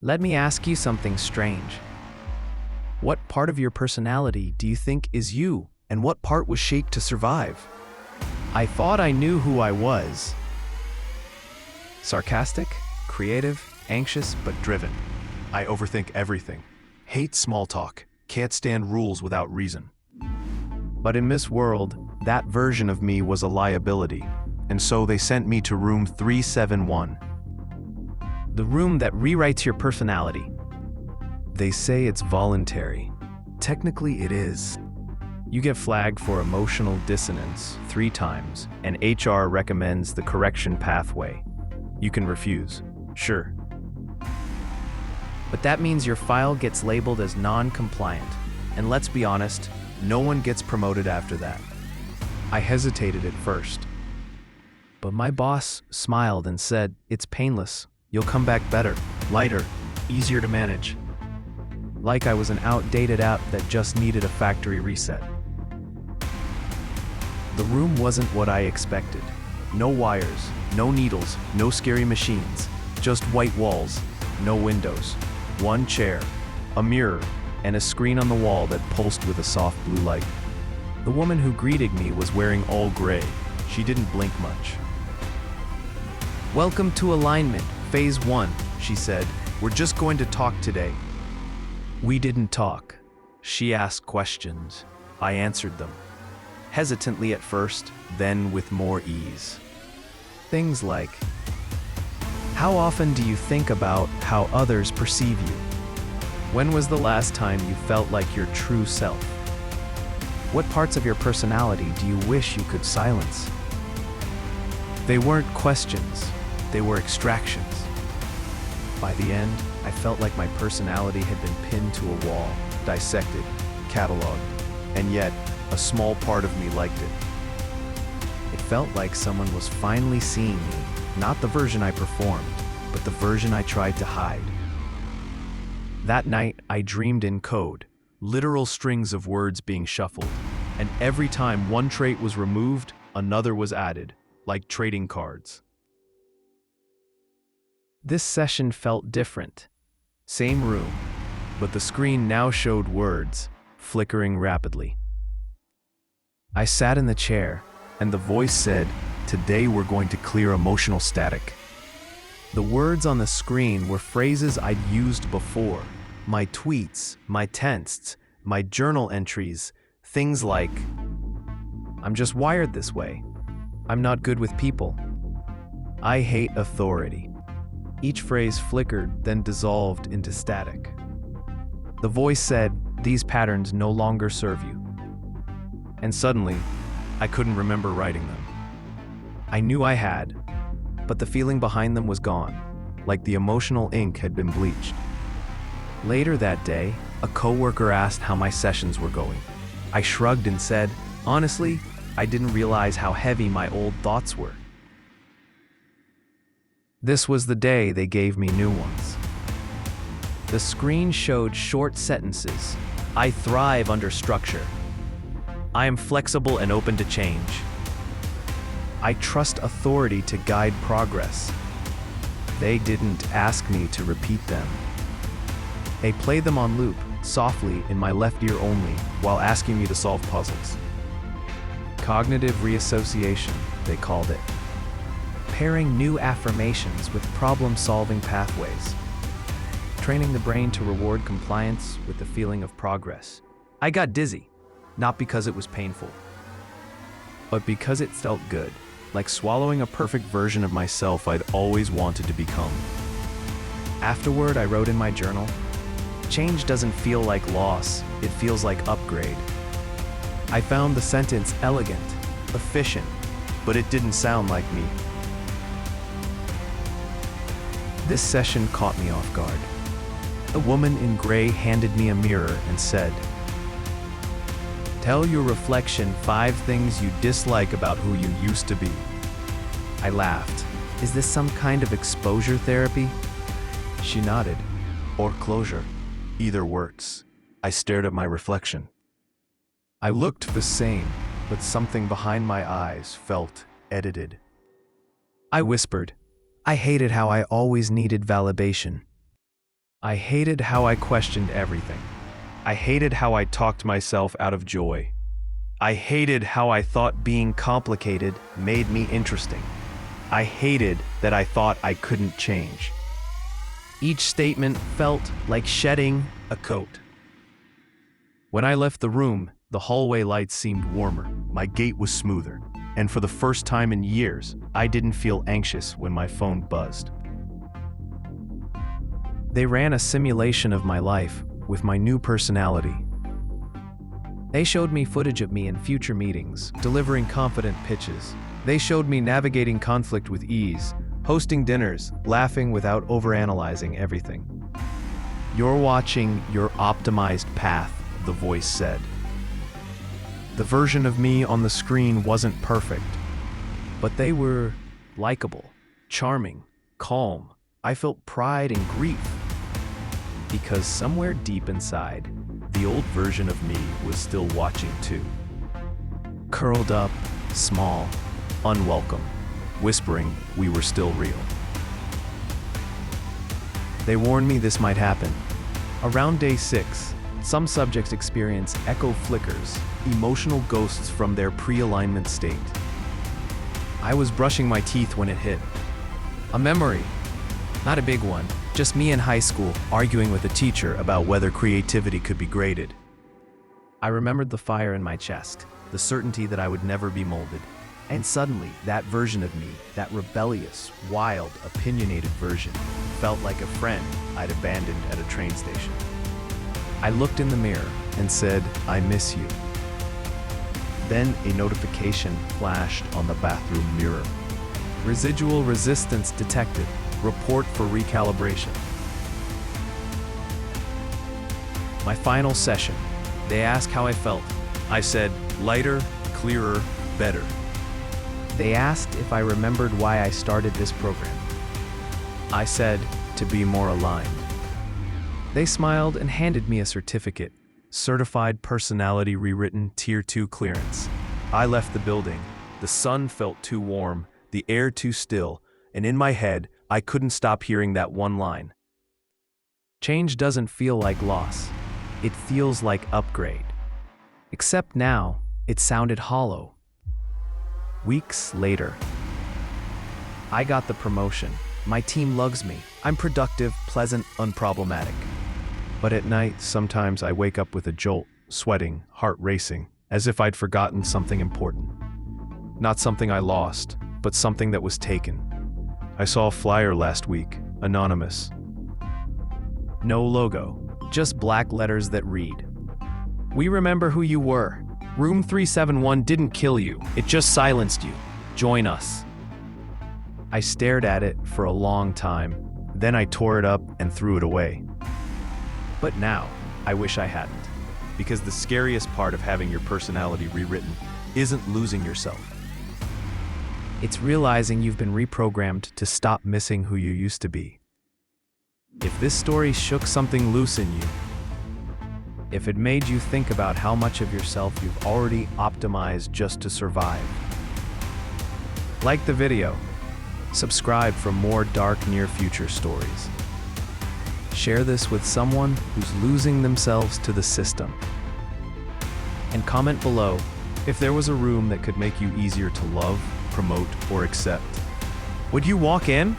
Let me ask you something strange. What part of your personality do you think is you, and what part was shaped to survive? I thought I knew who I was. Sarcastic, creative, anxious, but driven. I overthink everything. Hate small talk. Can't stand rules without reason. But in this world, That version of me was a liability, and so they sent me to room 371. the room that rewrites your personality. They say it's voluntary. Technically, it is. You get flagged for emotional dissonance 3 times, and HR recommends the correction pathway. You can refuse, sure. But that means your file gets labeled as non-compliant, and let's be honest, no one gets promoted after that. I hesitated at first, but my boss smiled and said, "It's painless. You'll come back better, lighter, easier to manage." Like I was an outdated app that just needed a factory reset. The room wasn't what I expected. No wires, no needles, no scary machines, just white walls, no windows, one chair, a mirror, and a screen on the wall that pulsed with a soft blue light. The woman who greeted me was wearing all gray. She didn't blink much. "Welcome to alignment, phase 1, she said. "We're just going to talk today." We didn't talk. She asked questions. I answered them. Hesitantly at first, then with more ease. Things like, how often do you think about how others perceive you? When was the last time you felt like your true self? What parts of your personality do you wish you could silence? They weren't questions, they were extractions. By the end, I felt like my personality had been pinned to a wall, dissected, cataloged, and yet, a small part of me liked it. It felt like someone was finally seeing me, not the version I performed, but the version I tried to hide. That night, I dreamed in code, literal strings of words being shuffled, and every time one trait was removed, another was added, like trading cards. This session felt different. Same room, but the screen now showed words, flickering rapidly. I sat in the chair, and the voice said, "Today we're going to clear emotional static." The words on the screen were phrases I'd used before. My tweets, my texts, my journal entries, things like, "I'm just wired this way. I'm not good with people. I hate authority." Each phrase flickered, then dissolved into static. The voice said, "These patterns no longer serve you." And suddenly, I couldn't remember writing them. I knew I had, but the feeling behind them was gone, like the emotional ink had been bleached. Later that day, a coworker asked how my sessions were going. I shrugged and said, "Honestly, I didn't realize how heavy my old thoughts were." This was the day they gave me new ones. The screen showed short sentences. "I thrive under structure. I am flexible and open to change. I trust authority to guide progress." They didn't ask me to repeat them. They played them on loop, softly in my left ear only, while asking me to solve puzzles. Cognitive reassociation, they called it. Pairing new affirmations with problem-solving pathways. Training the brain to reward compliance with the feeling of progress. I got dizzy, not because it was painful, but because it felt good, like swallowing a perfect version of myself I'd always wanted to become. Afterward, I wrote in my journal, "Change doesn't feel like loss, it feels like upgrade." I found the sentence elegant, efficient, but it didn't sound like me. This session caught me off guard. A woman in gray handed me a mirror and said, "Tell your reflection 5 things you dislike about who you used to be." I laughed. "Is this some kind of exposure therapy?" She nodded. Or closure. Either works. I stared at my reflection. I looked the same, but something behind my eyes felt edited. I whispered, "I hated how I always needed validation." I hated how I questioned everything. I hated how I talked myself out of joy. I hated how I thought being complicated made me interesting. I hated that I thought I couldn't change. Each statement felt like shedding a coat. When I left the room, the hallway lights seemed warmer, my gait was smoother, and for the first time in years, I didn't feel anxious when my phone buzzed. They ran a simulation of my life with my new personality. They showed me footage of me in future meetings, delivering confident pitches. They showed me navigating conflict with ease, hosting dinners, laughing without overanalyzing everything. "You're watching your optimized path," the voice said. The version of me on the screen wasn't perfect, but they were likable, charming, calm. I felt pride and grief, because somewhere deep inside, the old version of me was still watching too. Curled up, small, unwelcome, whispering we were still real. They warned me this might happen. Around day 6, some subjects experience echo flickers, emotional ghosts from their pre-alignment state. I was brushing my teeth when it hit. A memory. Not a big one, just me in high school arguing with a teacher about whether creativity could be graded. I remembered the fire in my chest, the certainty that I would never be molded. And suddenly, that version of me, that rebellious, wild, opinionated version, felt like a friend I'd abandoned at a train station. I looked in the mirror and said, "I miss you." Then a notification flashed on the bathroom mirror. Residual resistance detected. Report for recalibration. My final session. They asked how I felt. I said, lighter, clearer, better. They asked if I remembered why I started this program. I said, to be more aligned. They smiled and handed me a certificate, Certified Personality Rewritten Tier 2 clearance. I left the building. The sun felt too warm, the air too still, and in my head, I couldn't stop hearing that one line. Change doesn't feel like loss. It feels like upgrade. Except now, it sounded hollow. Weeks later, I got the promotion. My team loves me. I'm productive, pleasant, unproblematic. But at night, sometimes I wake up with a jolt, sweating, heart racing, as if I'd forgotten something important. Not something I lost, but something that was taken. I saw a flyer last week, anonymous. No logo, just black letters that read, "We remember who you were. Room 371 didn't kill you, it just silenced you. Join us." I stared at it for a long time, then I tore it up and threw it away. But now, I wish I hadn't, because the scariest part of having your personality rewritten isn't losing yourself. It's realizing you've been reprogrammed to stop missing who you used to be. If this story shook something loose in you, if it made you think about how much of yourself you've already optimized just to survive, like the video, subscribe for more dark near-future stories. Share this with someone who's losing themselves to the system. And comment below if there was a room that could make you easier to love, promote, or accept. Would you walk in?